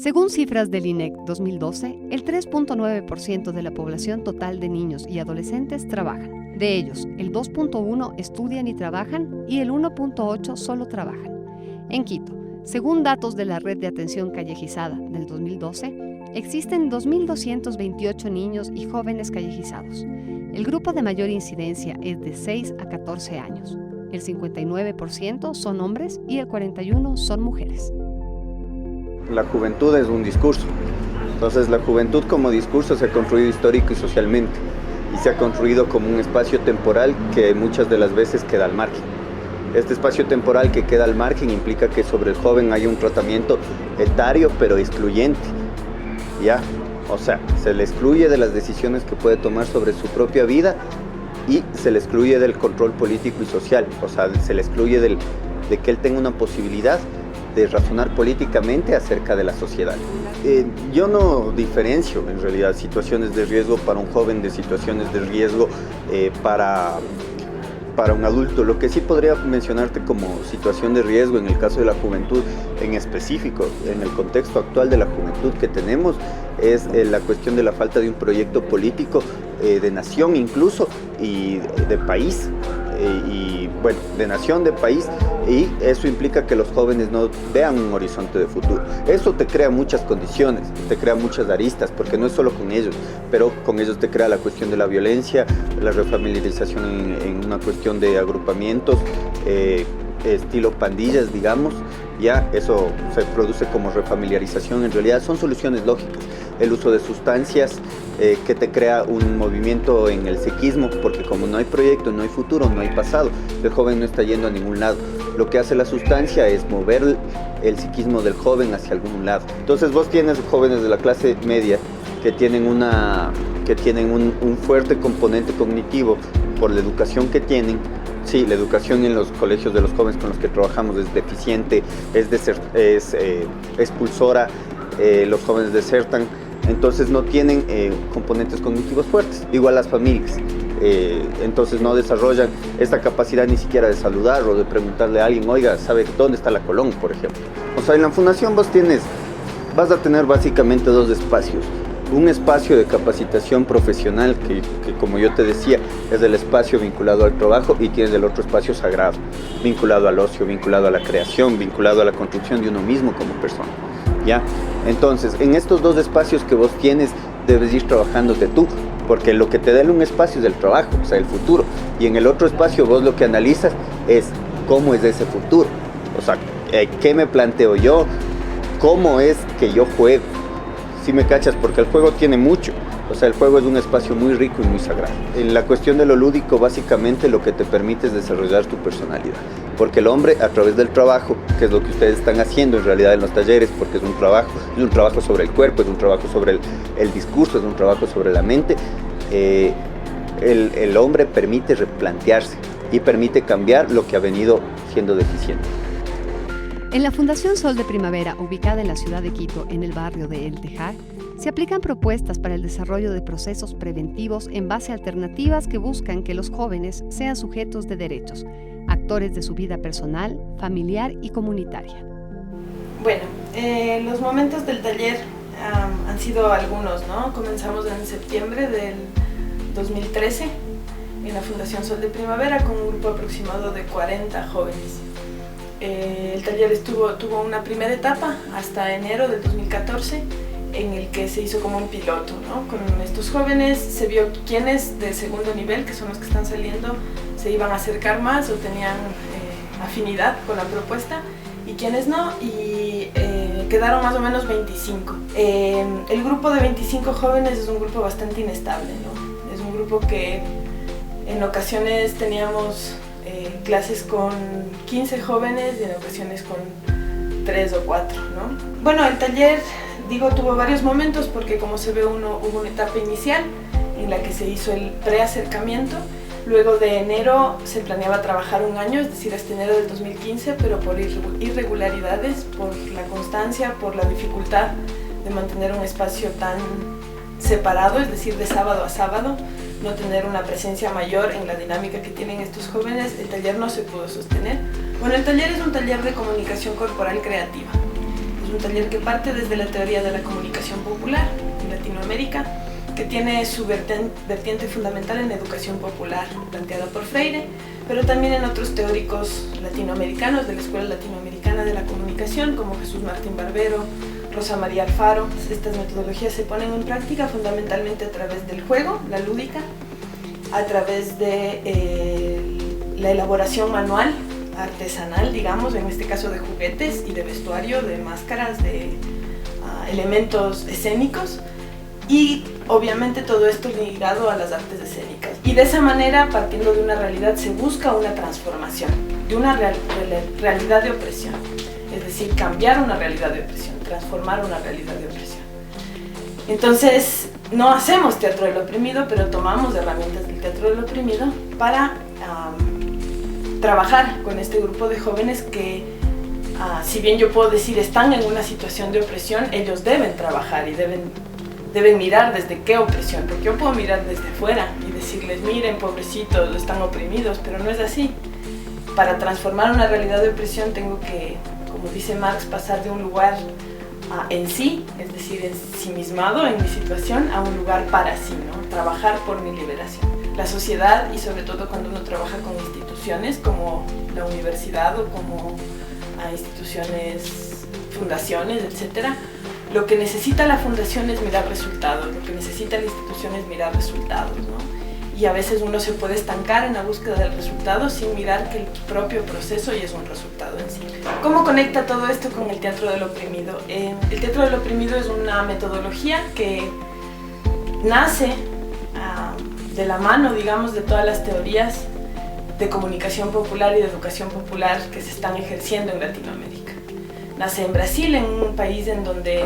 Según cifras del INEC 2012, el 3.9% de la población total de niños y adolescentes trabajan. De ellos, el 2.1% estudian y trabajan y el 1.8% solo trabajan. En Quito, según datos de la Red de Atención Callejizada del 2012, existen 2.228 niños y jóvenes callejizados. El grupo de mayor incidencia es de 6 a 14 años. El 59% son hombres y el 41% son mujeres. La juventud es un discurso. Entonces la juventud como discurso se ha construido histórico y socialmente y se ha construido como un espacio temporal que muchas de las veces queda al margen. Este espacio temporal que queda al margen implica que sobre el joven hay un tratamiento etario pero excluyente. ¿Ya? O sea, se le excluye de las decisiones que puede tomar sobre su propia vida y se le excluye del control político y social. O sea, se le excluye de que él tenga una posibilidad de razonar políticamente acerca de la sociedad. Yo no diferencio en realidad situaciones de riesgo para un joven de situaciones de riesgo para un adulto. Lo que sí podría mencionarte como situación de riesgo en el caso de la juventud en específico, en el contexto actual de la juventud que tenemos, es la cuestión de la falta de un proyecto político de nación incluso y de país. Y bueno, de nación, de país, y eso implica que los jóvenes no vean un horizonte de futuro. Eso te crea muchas condiciones, te crea muchas aristas, porque no es solo con ellos, pero con ellos te crea la cuestión de la violencia, la refamiliarización en una cuestión de agrupamientos, estilo pandillas, digamos. Ya eso se produce como refamiliarización. En realidad son soluciones lógicas. El uso de sustancias que te crea un movimiento en el psiquismo, porque como no hay proyecto, no hay futuro, no hay pasado, el joven no está yendo a ningún lado. Lo que hace la sustancia es mover el psiquismo del joven hacia algún lado. Entonces vos tienes jóvenes de la clase media que tienen un fuerte componente cognitivo por la educación que tienen. Sí, la educación en los colegios de los jóvenes con los que trabajamos es deficiente, es expulsora, los jóvenes desertan, entonces no tienen componentes cognitivos fuertes, igual las familias, entonces no desarrollan esta capacidad ni siquiera de saludar o de preguntarle a alguien, oiga, ¿sabe dónde está la Colón, por ejemplo? O sea, en la fundación vas a tener básicamente dos espacios. Un espacio de capacitación profesional que, como yo te decía, es el espacio vinculado al trabajo, y tienes el otro espacio sagrado, vinculado al ocio, vinculado a la creación, vinculado a la construcción de uno mismo como persona. ¿Ya? Entonces, en estos dos espacios que vos tienes, debes ir trabajándote tú, porque lo que te da en un espacio es el trabajo, o sea, el futuro, y en el otro espacio vos lo que analizas es cómo es ese futuro, o sea, qué me planteo yo, cómo es que yo juego. Si me cachas, porque el juego tiene mucho, o sea, el juego es un espacio muy rico y muy sagrado. En la cuestión de lo lúdico, básicamente lo que te permite es desarrollar tu personalidad, porque el hombre a través del trabajo, que es lo que ustedes están haciendo en realidad en los talleres, porque es un trabajo sobre el cuerpo, es un trabajo sobre el discurso, es un trabajo sobre la mente, el hombre permite replantearse y permite cambiar lo que ha venido siendo deficiente. En la Fundación Sol de Primavera, ubicada en la ciudad de Quito, en el barrio de El Tejar, se aplican propuestas para el desarrollo de procesos preventivos en base a alternativas que buscan que los jóvenes sean sujetos de derechos, actores de su vida personal, familiar y comunitaria. Bueno, los momentos del taller han sido algunos, ¿no? Comenzamos en septiembre del 2013 en la Fundación Sol de Primavera con un grupo aproximado de 40 jóvenes. El taller tuvo una primera etapa hasta enero del 2014 en el que se hizo como un piloto, ¿no? Con estos jóvenes se vio quiénes de segundo nivel, que son los que están saliendo, se iban a acercar más o tenían afinidad con la propuesta, y quiénes no, y quedaron más o menos 25. El grupo de 25 jóvenes es un grupo bastante inestable, ¿no? Es un grupo que en ocasiones teníamos clases con 15 jóvenes y en ocasiones con 3 o 4, ¿no? Bueno, el taller, tuvo varios momentos porque, como se ve, hubo una etapa inicial en la que se hizo el preacercamiento. Luego de enero se planeaba trabajar un año, es decir, hasta enero del 2015, pero por irregularidades, por la constancia, por la dificultad de mantener un espacio tan separado, es decir, de sábado a sábado, no tener una presencia mayor en la dinámica que tienen estos jóvenes, el taller no se pudo sostener. Bueno, el taller es un taller de comunicación corporal creativa. Es Es un taller que parte desde la teoría de la comunicación popular en Latinoamérica, que tiene su vertiente fundamental en educación popular, planteada por Freire, pero también en otros teóricos latinoamericanos de la Escuela Latinoamericana de la Comunicación, como Jesús Martín Barbero, Rosa María Alfaro. Estas metodologías se ponen en práctica fundamentalmente a través del juego, la lúdica, a través de la elaboración manual, artesanal, digamos, en este caso de juguetes y de vestuario, de máscaras, de elementos escénicos, y obviamente todo esto ligado a las artes escénicas. Y de esa manera, partiendo de una realidad, se busca una transformación de una realidad de opresión, es decir, cambiar una realidad de opresión, transformar una realidad de opresión. Entonces, no hacemos teatro del oprimido, pero tomamos herramientas del teatro del oprimido para trabajar con este grupo de jóvenes que, si bien yo puedo decir están en una situación de opresión, ellos deben trabajar y deben mirar desde qué opresión, porque yo puedo mirar desde fuera y decirles, miren, pobrecitos, están oprimidos, pero no es así. Para transformar una realidad de opresión tengo que, como dice Marx, pasar de un lugar en sí, es decir, ensimismado en mi situación, a un lugar para sí, ¿no? Trabajar por mi liberación. La sociedad, y sobre todo cuando uno trabaja con instituciones como la universidad o como instituciones, fundaciones, etcétera, lo que necesita la fundación es mirar resultados, lo que necesita la institución es mirar resultados, ¿no? Y a veces uno se puede estancar en la búsqueda del resultado sin mirar que el propio proceso ya es un resultado en sí. ¿Cómo conecta todo esto con el teatro del oprimido? El teatro del oprimido es una metodología que nace de la mano, digamos, de todas las teorías de comunicación popular y de educación popular que se están ejerciendo en Latinoamérica. Nace en Brasil, en un país en donde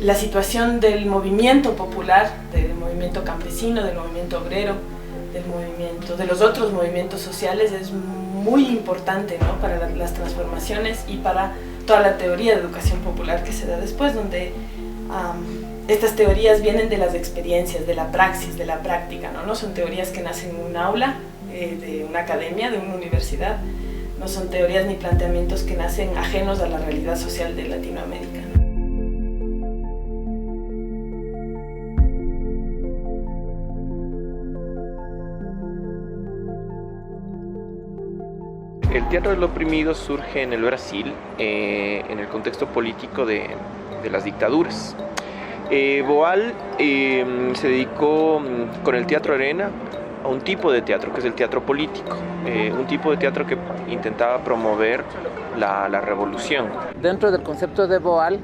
la situación del movimiento popular, del movimiento campesino, del movimiento obrero, de los otros movimientos sociales es muy importante, ¿no? Para las transformaciones y para toda la teoría de educación popular que se da después, donde estas teorías vienen de las experiencias, de la praxis, de la práctica, ¿no? No son teorías que nacen en un aula, de una academia, de una universidad, no son teorías ni planteamientos que nacen ajenos a la realidad social de Latinoamérica, ¿no? El teatro del oprimido surge en el Brasil, en el contexto político de las dictaduras. Boal se dedicó con el Teatro Arena a un tipo de teatro, que es el teatro político, un tipo de teatro que intentaba promover la revolución. Dentro del concepto de Boal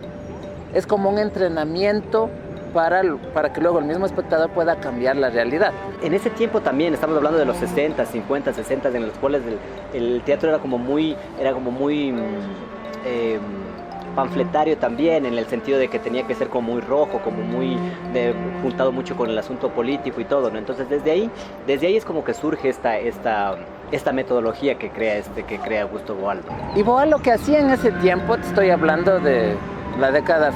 es como un entrenamiento para que luego el mismo espectador pueda cambiar la realidad. En ese tiempo también, estamos hablando de los 60, 50, 60, en los cuales el teatro era como muy panfletario también, en el sentido de que tenía que ser como muy rojo, como muy juntado mucho con el asunto político y todo, ¿no? Entonces desde ahí es como que surge esta metodología que crea Augusto Boal. Y Boal lo que hacía en ese tiempo, te estoy hablando de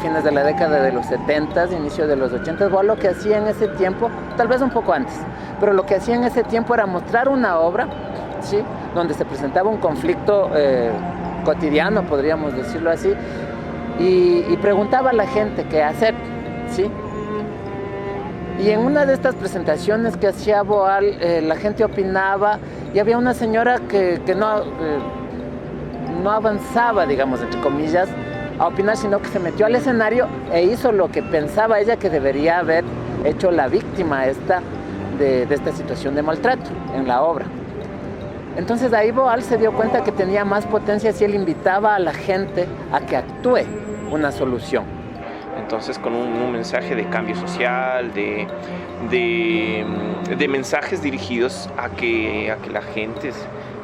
fines de la década de los 70, inicio de los 80, Boal lo que hacía en ese tiempo, tal vez un poco antes, pero lo que hacía en ese tiempo era mostrar una obra, ¿sí? Donde se presentaba un conflicto cotidiano, podríamos decirlo así, y preguntaba a la gente qué hacer, ¿sí? Y en una de estas presentaciones que hacía Boal, la gente opinaba, y había una señora que no avanzaba, digamos, entre comillas, a opinar, sino que se metió al escenario e hizo lo que pensaba ella que debería haber hecho la víctima de esta situación de maltrato en la obra. Entonces ahí Boal se dio cuenta que tenía más potencia si él invitaba a la gente a que actúe una solución. Entonces con un mensaje de cambio social, de mensajes dirigidos a que la gente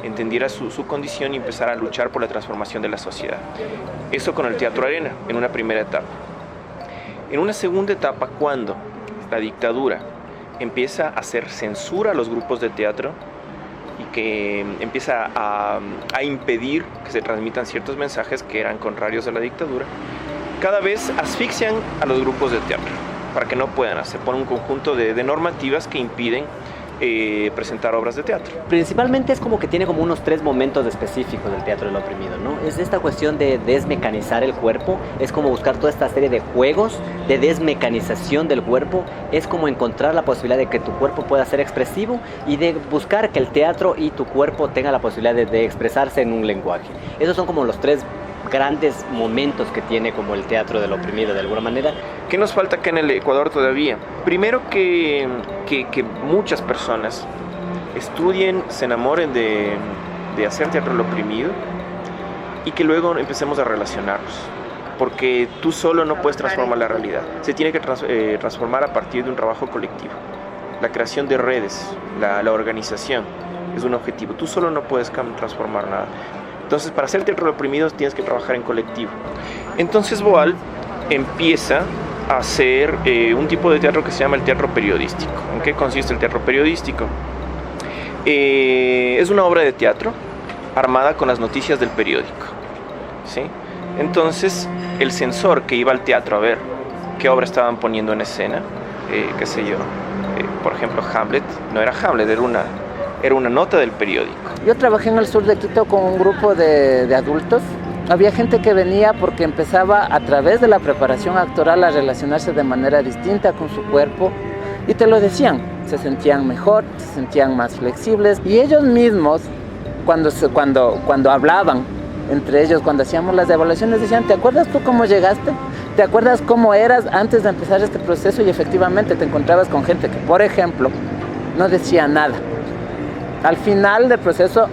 entendiera su condición y empezara a luchar por la transformación de la sociedad. Eso con el Teatro Arena, en una primera etapa. En una segunda etapa, cuando la dictadura empieza a hacer censura a los grupos de teatro y que empieza a impedir que se transmitan ciertos mensajes que eran contrarios a la dictadura, cada vez asfixian a los grupos de teatro para que no puedan hacer. Ponen un conjunto de normativas que impiden presentar obras de teatro. Principalmente es como que tiene como unos 3 momentos específicos del teatro del oprimido, ¿no? Es esta cuestión de desmecanizar el cuerpo, es como buscar toda esta serie de juegos de desmecanización del cuerpo, es como encontrar la posibilidad de que tu cuerpo pueda ser expresivo y de buscar que el teatro y tu cuerpo tengan la posibilidad de expresarse en un lenguaje. Esos son como los 3 grandes momentos que tiene como el teatro del oprimido de alguna manera. ¿Qué nos falta acá en el Ecuador todavía? Primero que muchas personas estudien, se enamoren de hacer teatro del oprimido y que luego empecemos a relacionarnos, porque tú solo no puedes transformar la realidad, se tiene que transformar a partir de un trabajo colectivo. La creación de redes, la organización es un objetivo, tú solo no puedes transformar nada. Entonces, para hacer teatro de oprimidos tienes que trabajar en colectivo. Entonces Boal empieza a hacer un tipo de teatro que se llama el teatro periodístico. ¿En qué consiste el teatro periodístico? Es una obra de teatro armada con las noticias del periódico, ¿sí? Entonces, el censor que iba al teatro a ver qué obra estaban poniendo en escena, qué sé yo, por ejemplo, Hamlet, no era Hamlet, era una nota del periódico. Yo trabajé en el sur de Quito con un grupo de adultos. Había gente que venía porque empezaba a través de la preparación actoral a relacionarse de manera distinta con su cuerpo y te lo decían, se sentían mejor, se sentían más flexibles y ellos mismos cuando hablaban entre ellos, cuando hacíamos las evaluaciones decían, ¿te acuerdas tú cómo llegaste? ¿Te acuerdas cómo eras antes de empezar este proceso? Y efectivamente te encontrabas con gente que, por ejemplo, no decía nada. Al final del proceso,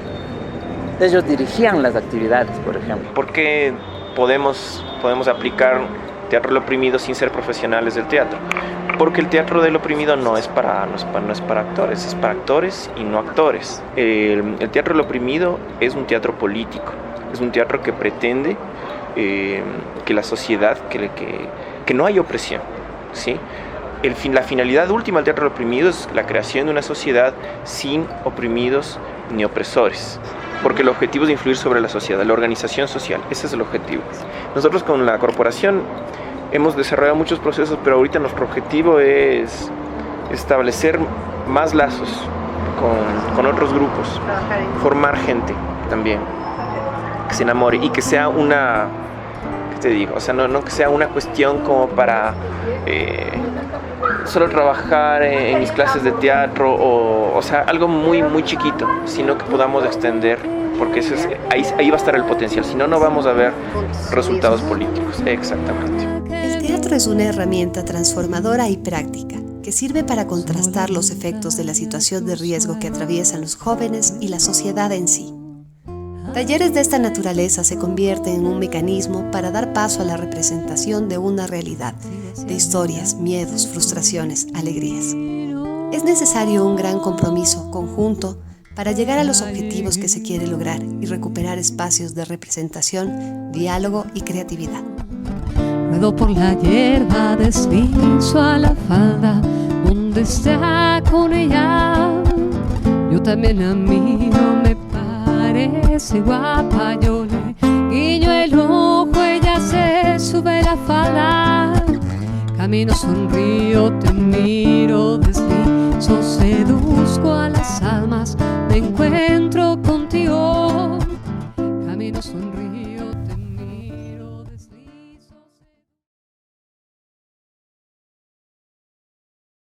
ellos dirigían las actividades, por ejemplo. ¿Por qué podemos aplicar teatro del oprimido sin ser profesionales del teatro? Porque el teatro del oprimido no es para actores, es para actores y no actores. El teatro del oprimido es un teatro político, es un teatro que pretende que la sociedad, que no hay opresión, ¿sí? La finalidad última del teatro del oprimido es la creación de una sociedad sin oprimidos ni opresores, porque el objetivo es influir sobre la sociedad, la organización social, ese es el objetivo. Nosotros con la corporación hemos desarrollado muchos procesos, pero ahorita nuestro objetivo es establecer más lazos con otros grupos, formar gente también, que se enamore y que sea una, ¿qué te digo? O sea, no que sea una cuestión como para solo trabajar en mis clases de teatro o sea, algo muy, muy chiquito, sino que podamos extender, porque ahí va a estar el potencial, si no, no vamos a ver resultados políticos. Exactamente. El teatro es una herramienta transformadora y práctica que sirve para contrastar los efectos de la situación de riesgo que atraviesan los jóvenes y la sociedad en sí. Talleres de esta naturaleza se convierten en un mecanismo para dar paso a la representación de una realidad, de historias, miedos, frustraciones, alegrías. Es necesario un gran compromiso conjunto para llegar a los objetivos que se quiere lograr y recuperar espacios de representación, diálogo y creatividad. Ruedo por la hierba, deslizo a la falda, donde está con ella. Yo también la miro, me parece guapa, yo le guiño el ojo, ella se sube la falda. Camino, sonrío, te miro, deslizo, seduzco a las almas.